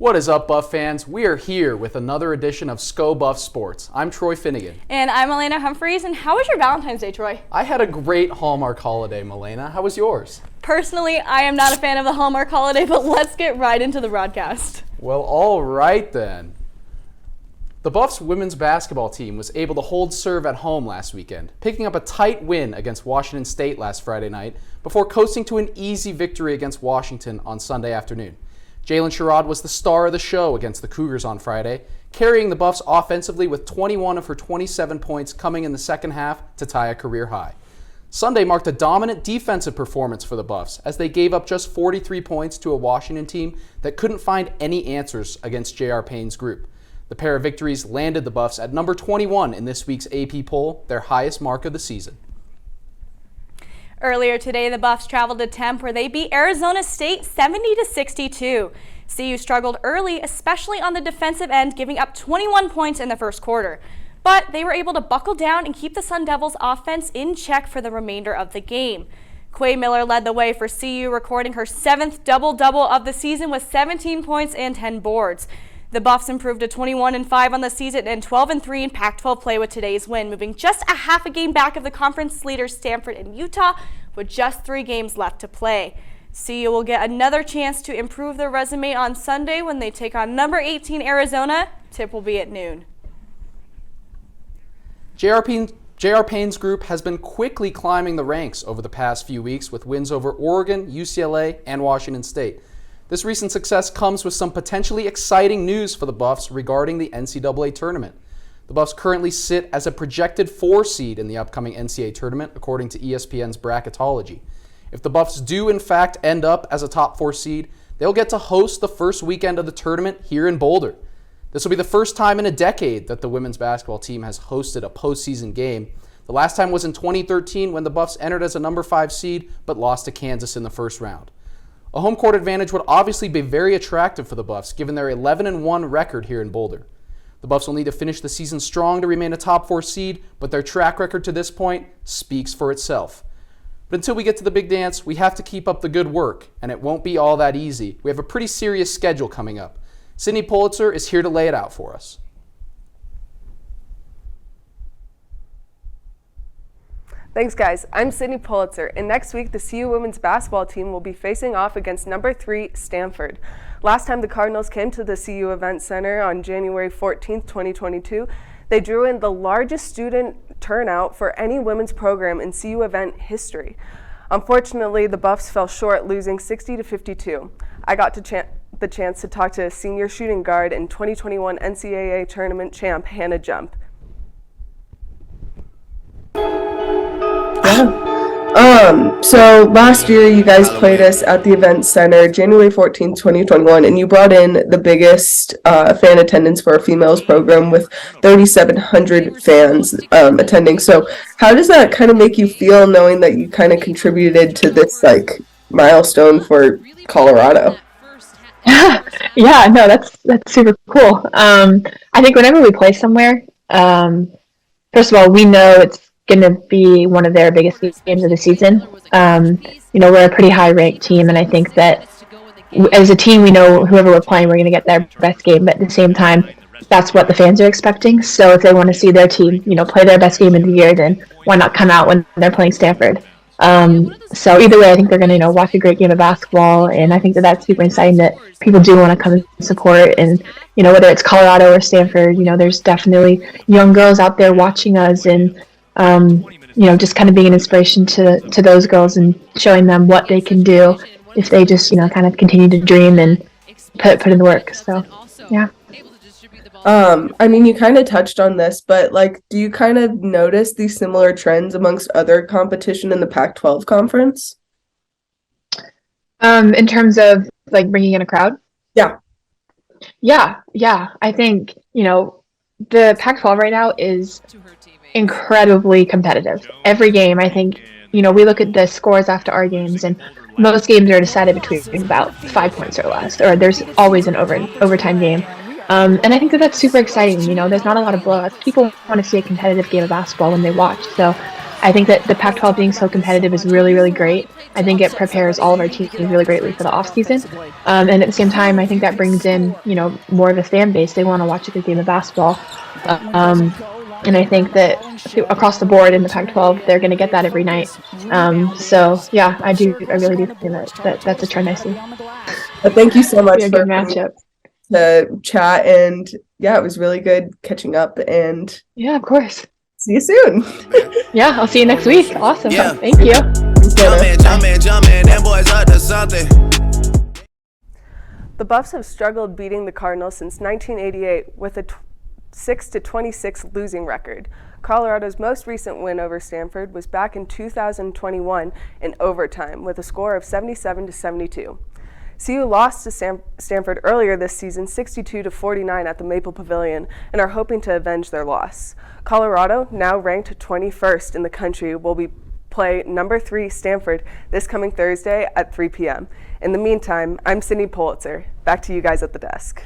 What is up, Buff fans? We are here with another edition of Sko Buffs Sports. I'm Troy Finnegan. And I'm Malaina Humphreys. And how was your Valentine's Day, Troy? I had a great Hallmark holiday, Malaina. How was yours? Personally, I am not a fan of the Hallmark holiday, but let's get right into the broadcast. Well, all right then. The Buffs women's basketball team was able to hold serve at home last weekend, picking up a tight win against Washington State last Friday night before coasting to an easy victory against Washington on Sunday afternoon. Jalen Sherrod was the star of the show against the Cougars on Friday, carrying the Buffs offensively with 21 of her 27 points coming in the second half to tie a career high. Sunday marked a dominant defensive performance for the Buffs as they gave up just 43 points to a Washington team that couldn't find any answers against J.R. Payne's group. The pair of victories landed the Buffs at number 21 in this week's AP poll, their highest mark of the season. Earlier today, the Buffs traveled to Tempe where they beat Arizona State 70-62. CU struggled early, especially on the defensive end, giving up 21 points in the first quarter. But they were able to buckle down and keep the Sun Devils' offense in check for the remainder of the game. Quay Miller led the way for CU, recording her 7th double-double of the season with 17 points and 10 boards. The Buffs improved to 21-5 on the season and 12-3 in Pac-12 play with today's win, moving just a half a game back of the conference leaders Stanford and Utah with just 3 games left to play. CU will get another chance to improve their resume on Sunday when they take on number 18 Arizona. Tip will be at noon. J.R. Payne's group has been quickly climbing the ranks over the past few weeks with wins over Oregon, UCLA, and Washington State. This recent success comes with some potentially exciting news for the Buffs regarding the NCAA tournament. The Buffs currently sit as a projected 4 seed in the upcoming NCAA tournament, according to ESPN's bracketology. If the Buffs do in fact end up as a top 4 seed, they'll get to host the first weekend of the tournament here in Boulder. This will be the first time in a decade that the women's basketball team has hosted a postseason game. The last time was in 2013 when the Buffs entered as a number 5 seed but lost to Kansas in the first round. A home court advantage would obviously be very attractive for the Buffs given their 11-1 record here in Boulder. The Buffs will need to finish the season strong to remain a top 4 seed, but their track record to this point speaks for itself. But until we get to the big dance, we have to keep up the good work, and it won't be all that easy. We have a pretty serious schedule coming up. Sydney Pulitzer is here to lay it out for us. Thanks, guys. I'm Sydney Pulitzer, and next week the CU women's basketball team will be facing off against number 3 Stanford. Last time the Cardinals came to the CU Event Center on January 14th, 2022, they drew in the largest student turnout for any women's program in CU event history. Unfortunately, the Buffs fell short, losing 60-52. I got the chance to talk to senior shooting guard and 2021 NCAA tournament champ Hannah Jump. So last year you guys played us at the event center January 14th, 2021, and you brought in the biggest fan attendance for a females program with 3,700 fans attending. So how does that kind of make you feel knowing that you kind of contributed to this like milestone for Colorado? Yeah, no, that's super cool. I think whenever we play somewhere, first of all, we know it's going to be one of their biggest games of the season. We're a pretty high-ranked team, and I think that as a team, we know whoever we're playing, we're going to get their best game. But at the same time, that's what the fans are expecting. So if they want to see their team, play their best game of the year, then why not come out when they're playing Stanford? So either way, I think they're going to, watch a great game of basketball, and I think that that's super exciting that people do want to come and support. And, whether it's Colorado or Stanford, there's definitely young girls out there watching us, and just kind of being an inspiration to those girls and showing them what they can do if they just, kind of continue to dream and put in the work. So, yeah. You kind of touched on this, but do you kind of notice these similar trends amongst other competition in the Pac-12 conference? In terms of bringing in a crowd? Yeah. Yeah. I think, the Pac-12 right now is incredibly competitive. Every game, I think, we look at the scores after our games, and most games are decided between about 5 points or less, or there's always an overtime game. And I think that's super exciting. There's not a lot of blowouts. People want to see a competitive game of basketball when they watch. So I think that the Pac-12 being so competitive is really, really great. I think it prepares all of our teams really greatly for the off-season. And at the same time, I think that brings in, more of a fan base. They want to watch a good game of basketball. And I think that across the board in the Pac-12, they're going to get that every night. So yeah, I really do think that that's a trend I see. But thank you so much for a good matchup to chat, and yeah, it was really good catching up. And yeah, of course. See you soon. Yeah, I'll see you next week. Awesome. Yeah. Thank you. Jumpin', them boys up to something. The Buffs have struggled beating the Cardinals since 1988 with a 6-26 losing record. Colorado's most recent win over Stanford was back in 2021 in overtime with a score of 77-72. CU lost to Stanford earlier this season 62-49 at the Maple Pavilion and are hoping to avenge their loss. Colorado, now ranked 21st in the country, will play number 3 Stanford this coming Thursday at 3 p.m. In the meantime, I'm Sydney Pulitzer. Back to you guys at the desk.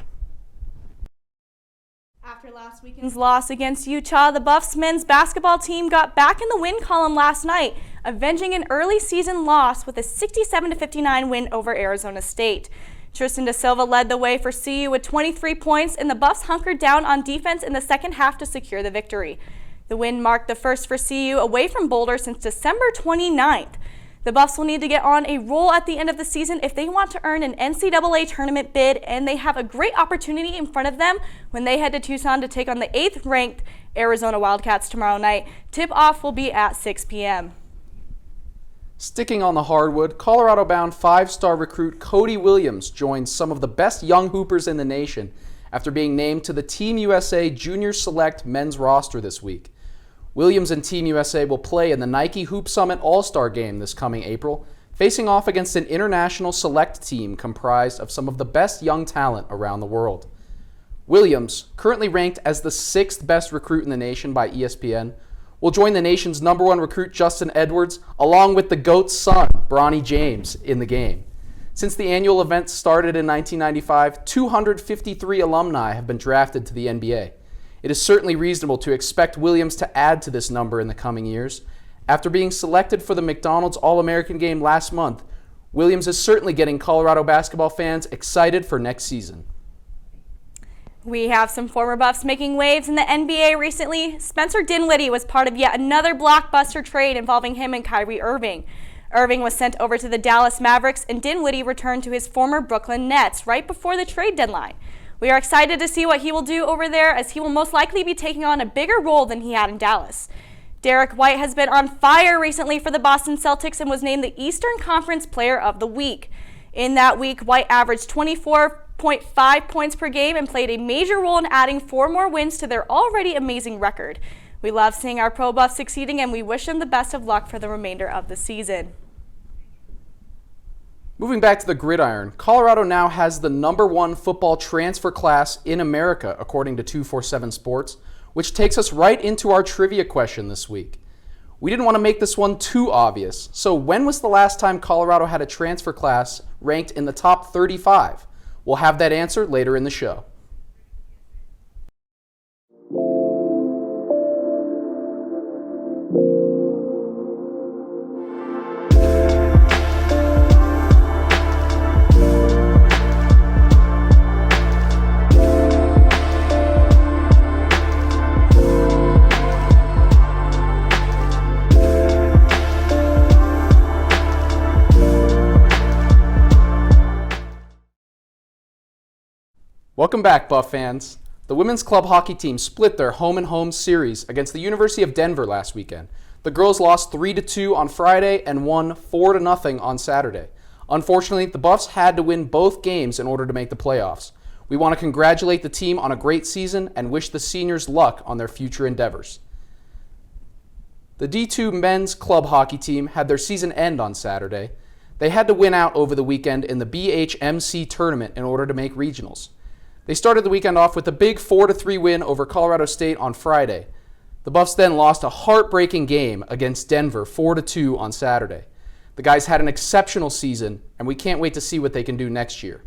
After last weekend's loss against Utah, the Buffs men's basketball team got back in the win column last night, avenging an early season loss with a 67-59 win over Arizona State. Tristan Da Silva led the way for CU with 23 points, and the Buffs hunkered down on defense in the second half to secure the victory. The win marked the first for CU away from Boulder since December 29th. The Buffs will need to get on a roll at the end of the season if they want to earn an NCAA tournament bid, and they have a great opportunity in front of them when they head to Tucson to take on the 8th-ranked Arizona Wildcats tomorrow night. Tip-off will be at 6 p.m. Sticking on the hardwood, Colorado-bound 5-star recruit Cody Williams joins some of the best young hoopers in the nation after being named to the Team USA Junior Select men's roster this week. Williams and Team USA will play in the Nike Hoop Summit All-Star Game this coming April, facing off against an international select team comprised of some of the best young talent around the world. Williams, currently ranked as the 6th best recruit in the nation by ESPN, will join the nation's #1 recruit Justin Edwards, along with the GOAT's son, Bronny James, in the game. Since the annual event started in 1995, 253 alumni have been drafted to the NBA. It is certainly reasonable to expect Williams to add to this number in the coming years. After being selected for the McDonald's All-American game last month, Williams is certainly getting Colorado basketball fans excited for next season. We have some former Buffs making waves in the NBA recently. Spencer Dinwiddie was part of yet another blockbuster trade involving him and Kyrie Irving. Irving was sent over to the Dallas Mavericks, and Dinwiddie returned to his former Brooklyn Nets right before the trade deadline. We are excited to see what he will do over there, as he will most likely be taking on a bigger role than he had in Dallas. Derek White has been on fire recently for the Boston Celtics and was named the Eastern Conference Player of the Week. In that week, White averaged 24.5 points per game and played a major role in adding 4 more wins to their already amazing record. We love seeing our Pro Buffs succeeding, and we wish them the best of luck for the remainder of the season. Moving back to the gridiron, Colorado now has the #1 football transfer class in America, according to 247 Sports, which takes us right into our trivia question this week. We didn't want to make this one too obvious, so when was the last time Colorado had a transfer class ranked in the top 35? We'll have that answer later in the show. Welcome back, Buff fans. The women's club hockey team split their home-and-home series against the University of Denver last weekend. The girls lost 3-2 on Friday and won 4-0 on Saturday. Unfortunately, the Buffs had to win both games in order to make the playoffs. We want to congratulate the team on a great season and wish the seniors luck on their future endeavors. The D2 men's club hockey team had their season end on Saturday. They had to win out over the weekend in the BHMC tournament in order to make regionals. They started the weekend off with a big 4-3 win over Colorado State on Friday. The Buffs then lost a heartbreaking game against Denver 4-2 on Saturday. The guys had an exceptional season, and we can't wait to see what they can do next year.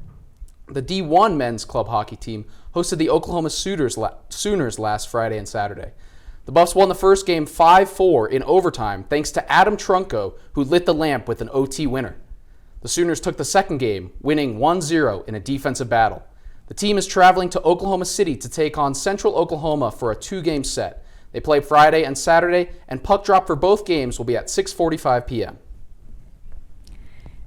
The D1 men's club hockey team hosted the Oklahoma Sooners last Friday and Saturday. The Buffs won the first game 5-4 in overtime thanks to Adam Trunco, who lit the lamp with an OT winner. The Sooners took the second game, winning 1-0 in a defensive battle. The team is traveling to Oklahoma City to take on Central Oklahoma for a 2-game set. They play Friday and Saturday, and puck drop for both games will be at 6:45 p.m.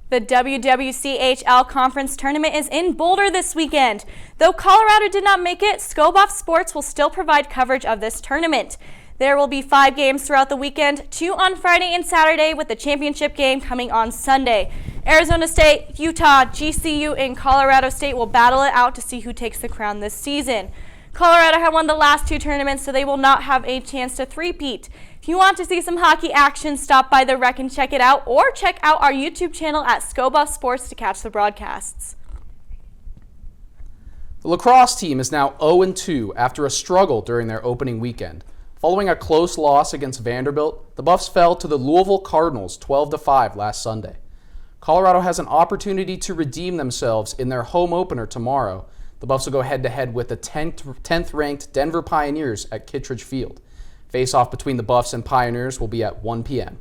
The WWCHL Conference Tournament is in Boulder this weekend. Though Colorado did not make it, Sko Buffs Sports will still provide coverage of this tournament. There will be 5 games throughout the weekend, 2 on Friday and Saturday, with the championship game coming on Sunday. Arizona State, Utah, GCU, and Colorado State will battle it out to see who takes the crown this season. Colorado have won the last 2 tournaments, so they will not have a chance to three-peat. If you want to see some hockey action, stop by the Rec and check it out, or check out our YouTube channel at Sko Buffs Sports to catch the broadcasts. The lacrosse team is now 0-2 after a struggle during their opening weekend. Following a close loss against Vanderbilt, the Buffs fell to the Louisville Cardinals 12-5 last Sunday. Colorado has an opportunity to redeem themselves in their home opener tomorrow. The Buffs will go head-to-head with the 10th-ranked Denver Pioneers at Kittredge Field. Face-off between the Buffs and Pioneers will be at 1 p.m.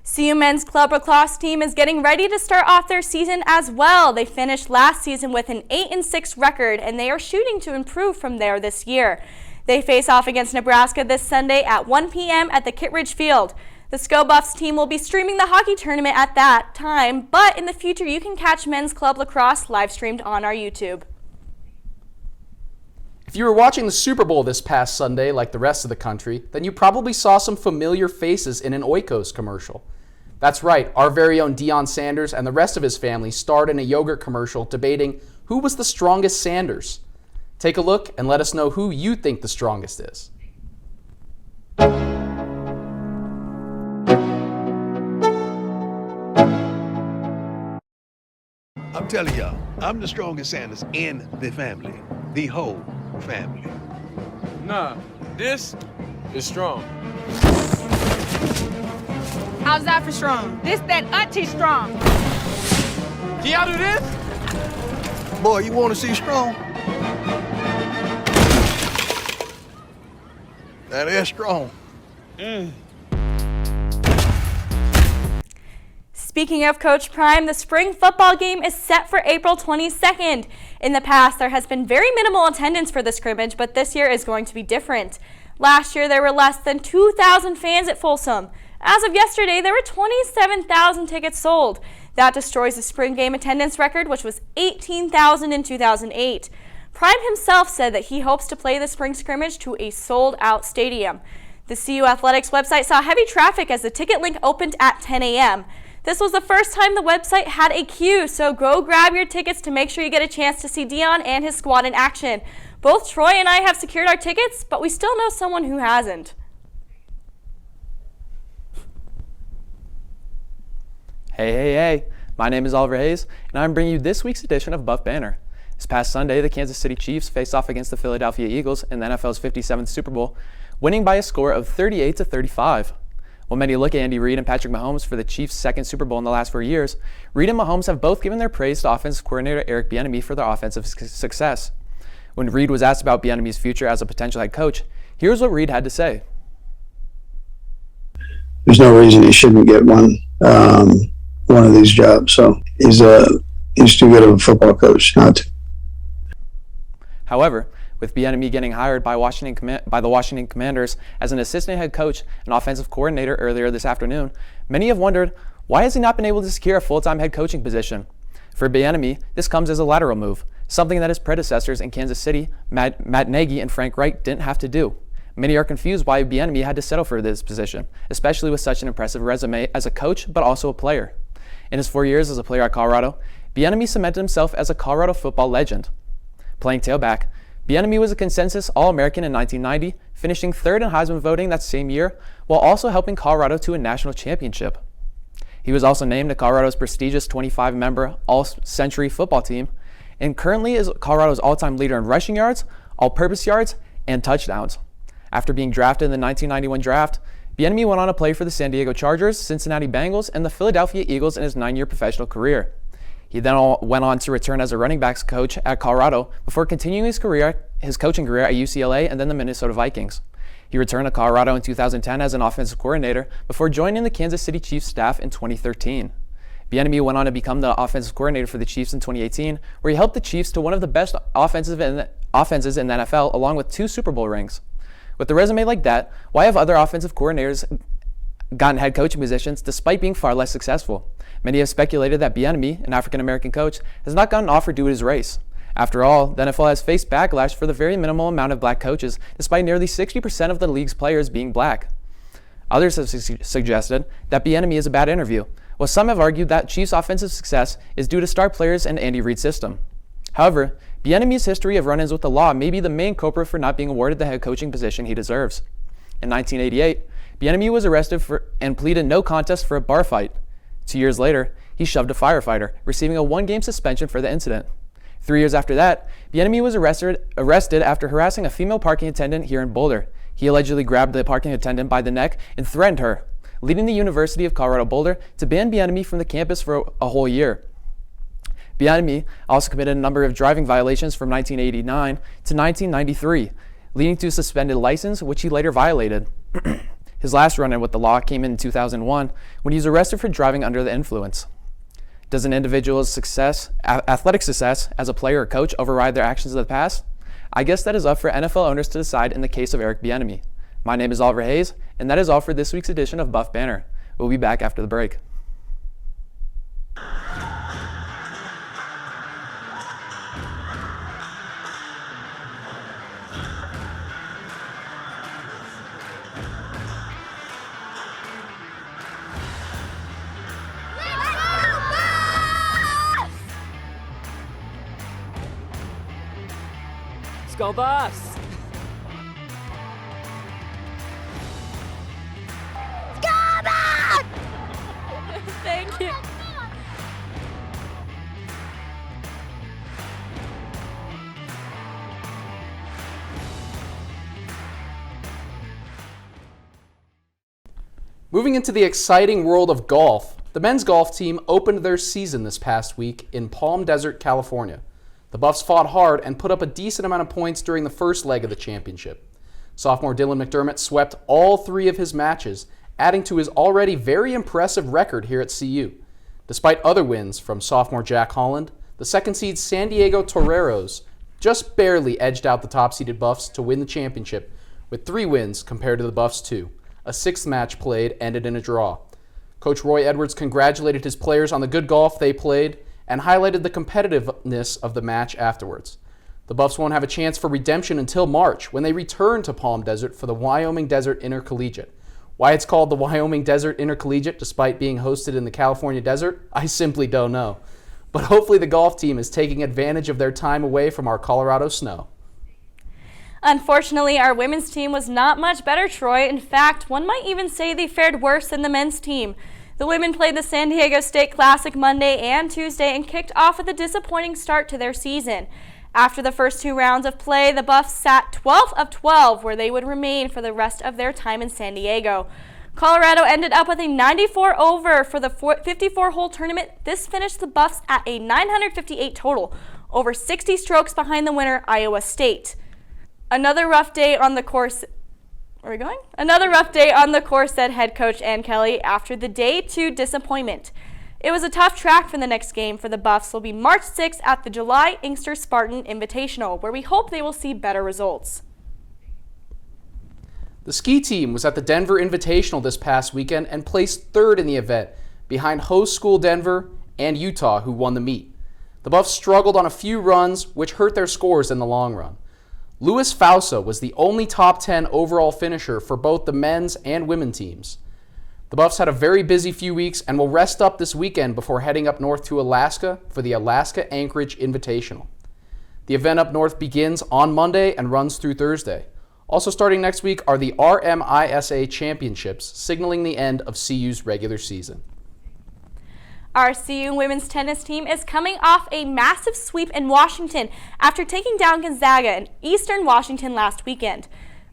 CU men's club lacrosse team is getting ready to start off their season as well. They finished last season with an 8-6 record, and they are shooting to improve from there this year. They face off against Nebraska this Sunday at 1 p.m. at the Kittredge Field. The Sko Buffs team will be streaming the hockey tournament at that time, but in the future you can catch men's club lacrosse live streamed on our YouTube. If you were watching the Super Bowl this past Sunday like the rest of the country, then you probably saw some familiar faces in an Oikos commercial. That's right, our very own Deion Sanders and the rest of his family starred in a yogurt commercial debating who was the strongest Sanders. Take a look and let us know who you think the strongest is. I'm telling y'all, I'm the strongest Sanders in the family. The whole family. Nah, this is strong. How's that for strong? This that auntie strong. Can y'all do this? Boy, you want to see strong? That is strong. Speaking of Coach Prime, the spring football game is set for April 22nd. In the past, there has been very minimal attendance for the scrimmage, but this year is going to be different. Last year, there were less than 2,000 fans at Folsom. As of yesterday, there were 27,000 tickets sold. That destroys the spring game attendance record, which was 18,000 in 2008. Prime himself said that he hopes to play the spring scrimmage to a sold-out stadium. The CU Athletics website saw heavy traffic as the ticket link opened at 10 a.m. This was the first time the website had a queue, so go grab your tickets to make sure you get a chance to see Deion and his squad in action. Both Troy and I have secured our tickets, but we still know someone who hasn't. Hey. My name is Oliver Hayes, and I'm bringing you this week's edition of Buff Banner. This past Sunday, the Kansas City Chiefs faced off against the Philadelphia Eagles in the NFL's 57th Super Bowl, winning by a score of 38-35. While many look at Andy Reid and Patrick Mahomes for the Chiefs' second Super Bowl in the last 4 years, Reid and Mahomes have both given their praise to offensive coordinator Eric Bieniemy for their offensive success. When Reid was asked about Bieniemy's future as a potential head coach, here's what Reid had to say. There's no reason he shouldn't get one of these jobs. So he's too good of a football coach not to. However, with Bieniemy getting hired by the Washington Commanders as an assistant head coach and offensive coordinator earlier this afternoon, many have wondered, why has he not been able to secure a full-time head coaching position? For Bieniemy, this comes as a lateral move, something that his predecessors in Kansas City, Matt Nagy and Frank Reich, didn't have to do. Many are confused why Bieniemy had to settle for this position, especially with such an impressive resume as a coach but also a player. In his 4 years as a player at Colorado, Bieniemy cemented himself as a Colorado football legend. Playing tailback, Bieniemy was a consensus All-American in 1990, finishing third in Heisman voting that same year, while also helping Colorado to a national championship. He was also named to Colorado's prestigious 25-member All-Century football team, and currently is Colorado's all-time leader in rushing yards, all-purpose yards, and touchdowns. After being drafted in the 1991 draft, Bieniemy went on to play for the San Diego Chargers, Cincinnati Bengals, and the Philadelphia Eagles in his 9-year professional career. He then went on to return as a running backs coach at Colorado before continuing his coaching career at UCLA and then the Minnesota Vikings. He returned to Colorado in 2010 as an offensive coordinator before joining the Kansas City Chiefs staff in 2013. Bieniemy went on to become the offensive coordinator for the Chiefs in 2018, where he helped the Chiefs to one of the best offenses in the NFL, along with 2 Super Bowl rings. With a resume like that, why have other offensive coordinators gotten head coaching positions despite being far less successful? Many have speculated that Bieniemy, an African-American coach, has not gotten an offer due to his race. After all, the NFL has faced backlash for the very minimal amount of black coaches, despite nearly 60% of the league's players being black. Others have suggested that Bieniemy is a bad interview, while some have argued that Chiefs' offensive success is due to star players and Andy Reid's system. However, Bieniemy's history of run-ins with the law may be the main culprit for not being awarded the head coaching position he deserves. In 1988, Bieniemy was arrested and pleaded no contest for a bar fight. 2 years later, he shoved a firefighter, receiving a 1-game suspension for the incident. 3 years after that, Bieniemy was arrested after harassing a female parking attendant here in Boulder. He allegedly grabbed the parking attendant by the neck and threatened her, leading the University of Colorado Boulder to ban Bieniemy from the campus for a whole year. Bieniemy also committed a number of driving violations from 1989 to 1993, leading to a suspended license, which he later violated. His last run-in with the law came in 2001 when he was arrested for driving under the influence. Does an individual's athletic success as a player or coach override their actions of the past? I guess that is up for NFL owners to decide in the case of Eric Bieniemy. My name is Oliver Hayes, and that is all for this week's edition of Buff Banner. We'll be back after the break. Sko Buffs! Sko Buffs! Thank you. Moving into the exciting world of golf, the men's golf team opened their season this past week in Palm Desert, California. The Buffs fought hard and put up a decent amount of points during the first leg of the championship. Sophomore Dylan McDermott swept all 3 of his matches, adding to his already very impressive record here at CU. Despite other wins from sophomore Jack Holland, the second-seed San Diego Toreros just barely edged out the top-seeded Buffs to win the championship, with 3 wins compared to the Buffs' 2. A 6th match played ended in a draw. Coach Roy Edwards congratulated his players on the good golf they played and highlighted the competitiveness of the match afterwards. The Buffs won't have a chance for redemption until March, when they return to Palm Desert for the Wyoming Desert Intercollegiate. Why it's called the Wyoming Desert Intercollegiate despite being hosted in the California desert, I simply don't know. But hopefully the golf team is taking advantage of their time away from our Colorado snow. Unfortunately, our women's team was not much better, Troy. In fact, one might even say they fared worse than the men's team. The women played the San Diego State Classic Monday and Tuesday and kicked off with a disappointing start to their season. After the first 2 rounds of play, the Buffs sat 12 of 12, where they would remain for the rest of their time in San Diego. Colorado ended up with a 94 over for the 54-hole tournament. This finished the Buffs at a 958 total, over 60 strokes behind the winner, Iowa State. Another rough day on the course. Another rough day on the course, said head coach Ann Kelly after the day 2 disappointment. It was a tough track for the next game for the Buffs. Will be March 6th at the July Inkster Spartan Invitational, where we hope they will see better results. The ski team was at the Denver Invitational this past weekend and placed 3rd in the event, behind host school Denver and Utah, who won the meet. The Buffs struggled on a few runs, which hurt their scores in the long run. Louis Fausa was the only top 10 overall finisher for both the men's and women teams. The Buffs had a very busy few weeks and will rest up this weekend before heading up north to Alaska for the Alaska Anchorage Invitational. The event up north begins on Monday and runs through Thursday. Also starting next week are the RMISA Championships, signaling the end of CU's regular season. Our CU women's tennis team is coming off a massive sweep in Washington after taking down Gonzaga in Eastern Washington last weekend.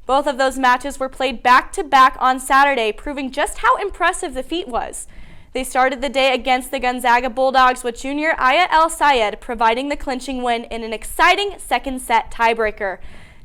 Both of those matches were played back-to-back on Saturday, proving just how impressive the feat was. They started the day against the Gonzaga Bulldogs with junior Aya El Sayed providing the clinching win in an exciting second-set tiebreaker.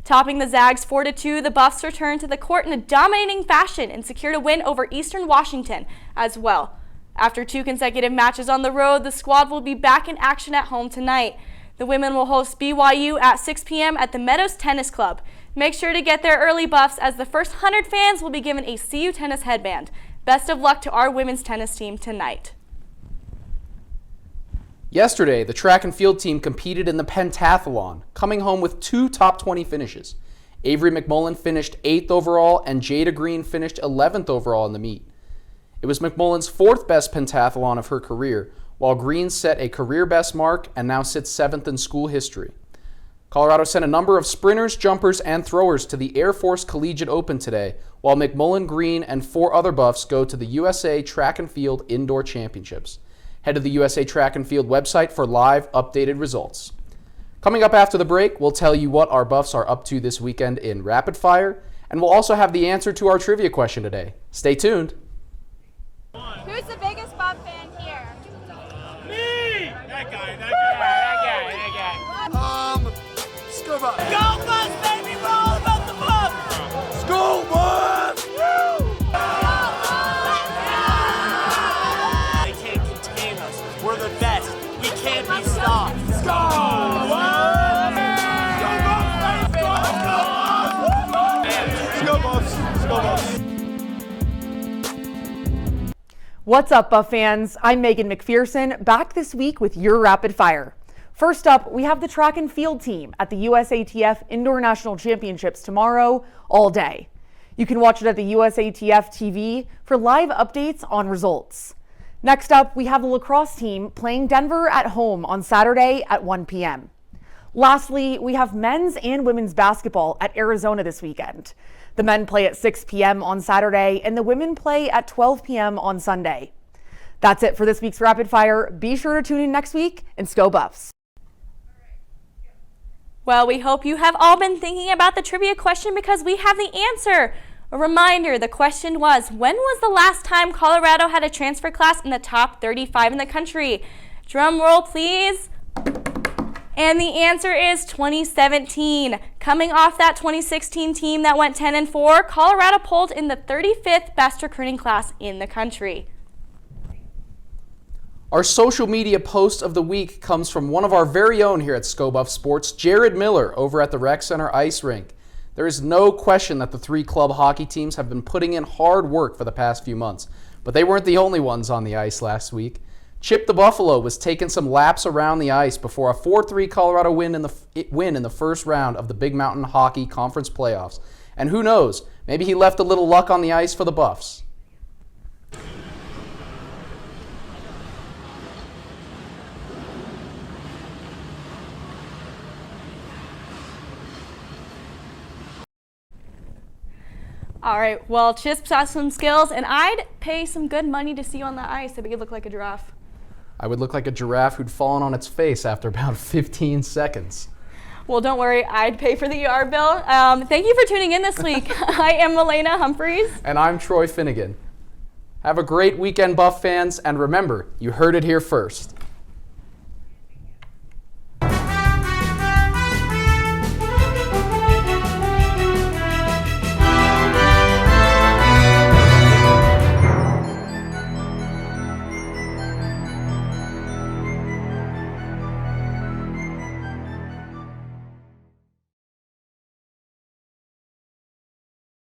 Topping the Zags 4-2, the Buffs returned to the court in a dominating fashion and secured a win over Eastern Washington as well. After 2 consecutive matches on the road, the squad will be back in action at home tonight. The women will host BYU at 6 p.m. at the Meadows Tennis Club. Make sure to get there early, Buffs, as the first 100 fans will be given a CU tennis headband. Best of luck to our women's tennis team tonight. Yesterday, the track and field team competed in the pentathlon, coming home with 2 top 20 finishes. Avery McMullen finished 8th overall and Jada Green finished 11th overall in the meet. It was McMullen's 4th best pentathlon of her career, while Green set a career best mark and now sits 7th in school history. Colorado sent a number of sprinters, jumpers, and throwers to the Air Force Collegiate Open today, while McMullen, Green, and 4 other Buffs go to the USA Track and Field Indoor Championships. Head to the USA Track and Field website for live, updated results. Coming up after the break, we'll tell you what our Buffs are up to this weekend in Rapid Fire, and we'll also have the answer to our trivia question today. Stay tuned. Who's the biggest Buff fan here? Me! That guy. Sko Buffs. Go Buffs, baby, we're all about the Buffs. Sko Buffs. They can't contain us. We're the best. We can't be stopped. Sko Buffs. Sko Buffs. Sko Buffs. What's up, Buff fans? I'm Meghan MacPherson, back this week with your Rapid Fire. First up, we have the track and field team at the USATF Indoor National Championships tomorrow, all day. You can watch it at the USATF TV for live updates on results. Next up, we have the lacrosse team playing Denver at home on Saturday at 1 p.m. Lastly, we have men's and women's basketball at Arizona this weekend. The men play at 6 p.m. on Saturday and the women play at 12 p.m. on Sunday. That's it for this week's Rapid Fire. Be sure to tune in next week and Sko Buffs. Well, we hope you have all been thinking about the trivia question because we have the answer. A reminder, the question was, when was the last time Colorado had a transfer class in the top 35 in the country? Drum roll, please. And the answer is 2017. Coming off that 2016 team that went 10-4, Colorado pulled in the 35th best recruiting class in the country. Our social media post of the week comes from one of our very own here at Sko Buff Sports, Jared Miller, over at the Rec Center Ice Rink. There is no question that the 3 club hockey teams have been putting in hard work for the past few months, but they weren't the only ones on the ice last week. Chip the Buffalo was taking some laps around the ice before a 4-3 Colorado win in the first round of the Big Mountain Hockey Conference playoffs. And who knows, maybe he left a little luck on the ice for the Buffs. All right, well, Chip's has some skills, and I'd pay some good money to see you on the ice. I think you'd look like a giraffe. I would look like a giraffe who'd fallen on its face after about 15 seconds. Well, don't worry, I'd pay for the ER bill. Thank you for tuning in this week. I am Malaina Humphreys. And I'm Troy Finnegan. Have a great weekend, Buff fans, and remember, you heard it here first.